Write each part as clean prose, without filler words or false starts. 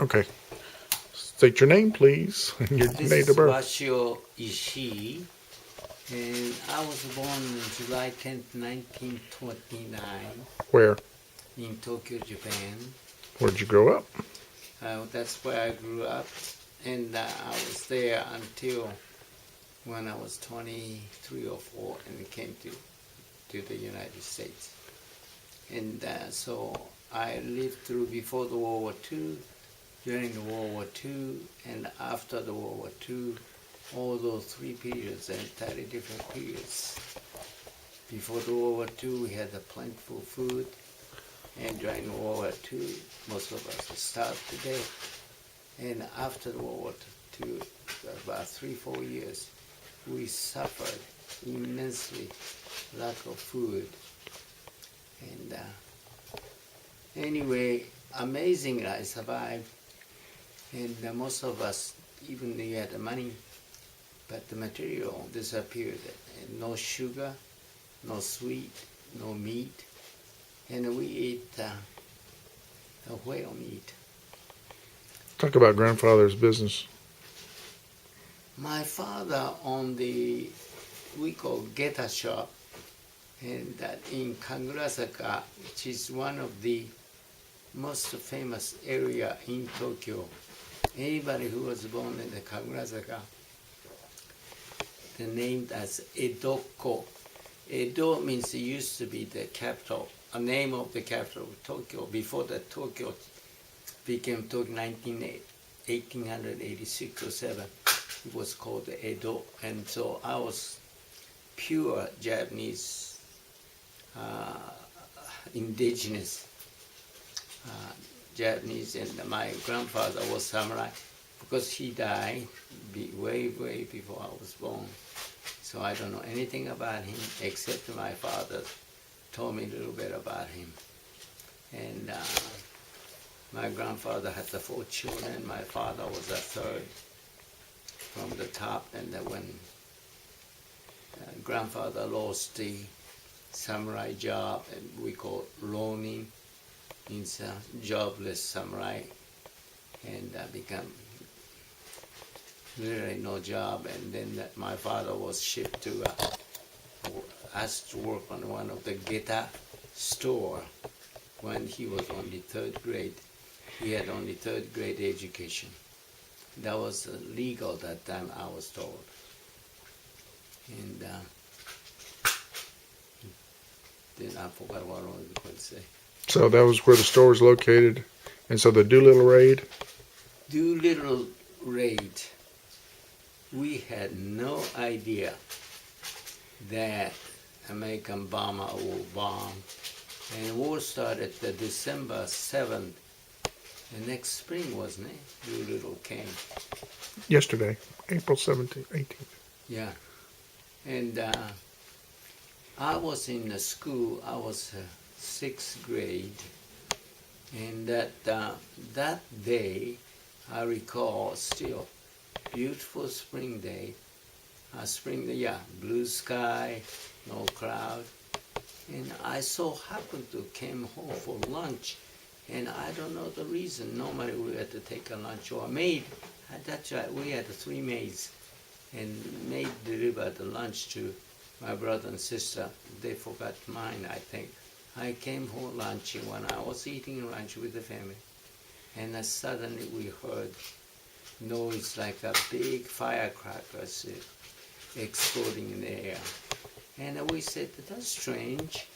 Okay. State your name, please, and your This date is of birth. Washio Ishii, and I was born on July 10th, 1929, Where? in Tokyo, Japan. Where'd you grow up? That's where I grew up, and I was there until when I was 23 or 4, and I came to the United States. And so I lived through before the World War II, during the World War II, and after the World War II, all those 3 periods, entirely different periods. Before the World War II, we had a plentiful food, and during World War II, most of us starved to death. And after the World War II, about 3-4 years, we suffered immensely, lack of food. And anyway, amazingly, I survived. And most of us, even though you had the money, but the material disappeared. And no sugar, no sweet, no meat. And we ate whale meat. Talk about grandfather's business. My father owned the, we call Geta shop, and that in Kagurasaka, which is one of the most famous area in Tokyo. Anybody who was born in the Kagurasaka, they're named as Edoko. Edo means it used to be the capital, a name of the capital of Tokyo. Before that, Tokyo became Tokyo 1886 or 7. It was called Edo, and so I was pure Japanese, indigenous Japanese, and my grandfather was samurai because he died way before I was born. So I don't know anything about him except my father told me a little bit about him. And my grandfather had the 4 children. My father was the 3rd from the top. And then when grandfather lost the samurai job, and we call ronin, means jobless samurai, and become literally no job. And then my father was shipped to asked to work on one of the Geta store when he was only 3rd grade. He had only 3rd grade education. That was legal that time, I was told. And then I forgot what I was going to say. So that was where the store was located. And so the Doolittle raid? Doolittle raid. We had no idea that American bomber will bomb. And war started the December 7th. The next spring, wasn't it? Doolittle came. Yesterday, April 17th, 18th. Yeah. And I was in the school, I was 6th grade. And that day, I recall still, beautiful spring day. Blue sky, no cloud. And I so happened to came home for lunch. And I don't know the reason. Normally we had to take a lunch or a maid. That's right, we had 3 maids. And maid delivered the lunch to my brother and sister. They forgot mine, I think. I came home lunching when I was eating lunch with the family. And suddenly we heard noise like a big firecrackers exploding in the air. And we said, that's strange.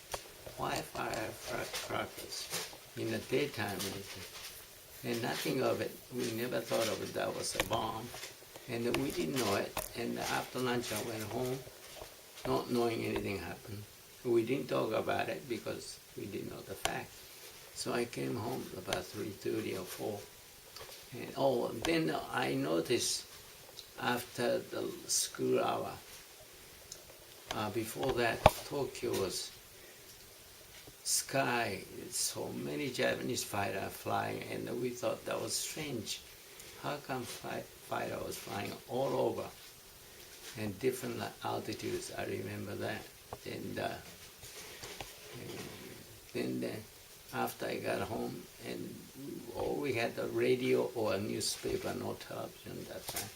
Why firecrackers in the daytime? And nothing of it. We never thought of it that was a bomb. And we didn't know it. And after lunch I went home, not knowing anything happened. We didn't talk about it because we didn't know the fact. So I came home about 3:30 or 4. And then I noticed after the school hour, before that, Tokyo was sky, so many Japanese fighters flying, and we thought that was strange. How come fighter was flying all over and different altitudes? I remember that. And then after I got home, and all we had a radio or a newspaper, no television that time.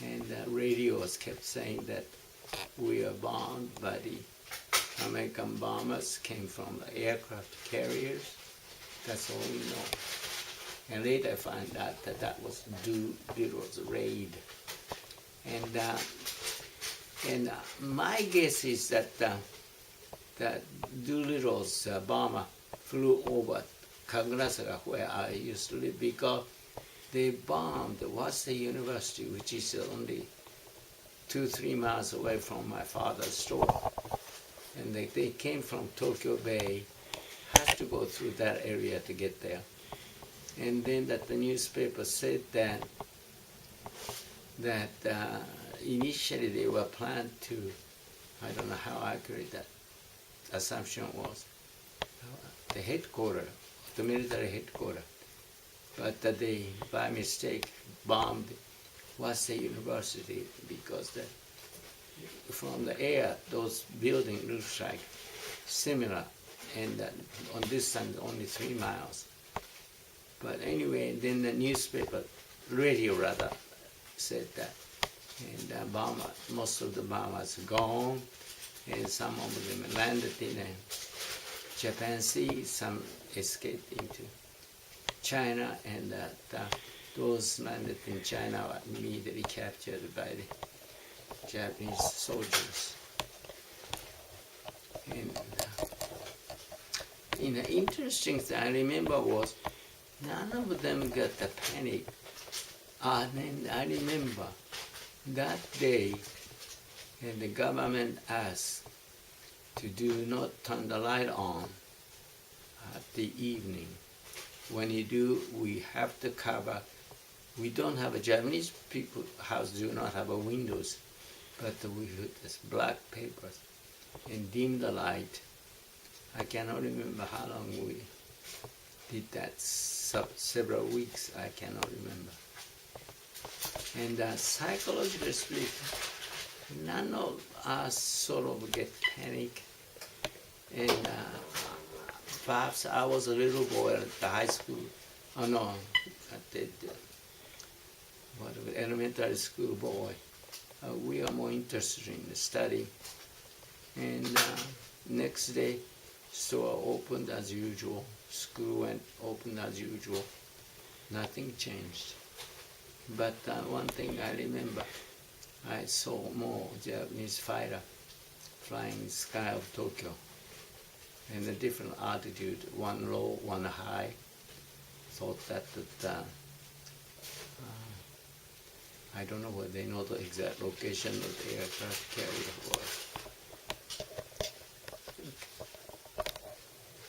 And the radios kept saying that we are bombed by the American bombers, came from the aircraft carriers. That's all we know. And later I found out that that was Doolittle's raid. And my guess is that that Doolittle's bomber flew over Kagunasaka, where I used to live, because they bombed Washio University, which is only 2-3 miles away from my father's store. And they came from Tokyo Bay, had to go through that area to get there. And then that the newspaper said that initially they were planned to, I don't know how accurate that assumption was, the headquarters, the military headquarters. But they, by mistake, bombed Washio University because from the air, those buildings look like similar, and on distance only 3 miles. But anyway, then the newspaper, radio rather, said that. And most of the bombers gone, and some of them landed in the Japan Sea, some escaped into China, and those landed in China were immediately captured by the Japanese soldiers. And the interesting thing I remember was none of them got the panic. And then I remember that day, and the government asked to do not turn the light on at the evening. When you do, we have to cover. We don't have a Japanese people house do not have a windows, but we put this black paper and dim the light. I cannot remember how long we did that. Several weeks, I cannot remember. And psychologically speaking, none of us sort of get panic. And perhaps I was a little boy at the high school. Oh no, at the elementary school boy. We are more interested in the study. And next day, store opened as usual. School went open as usual. Nothing changed. But one thing I remember, I saw more Japanese fighter flying in the sky of Tokyo, in a different altitude, one low, one high. Thought that I don't know whether they know the exact location of the aircraft carrier was.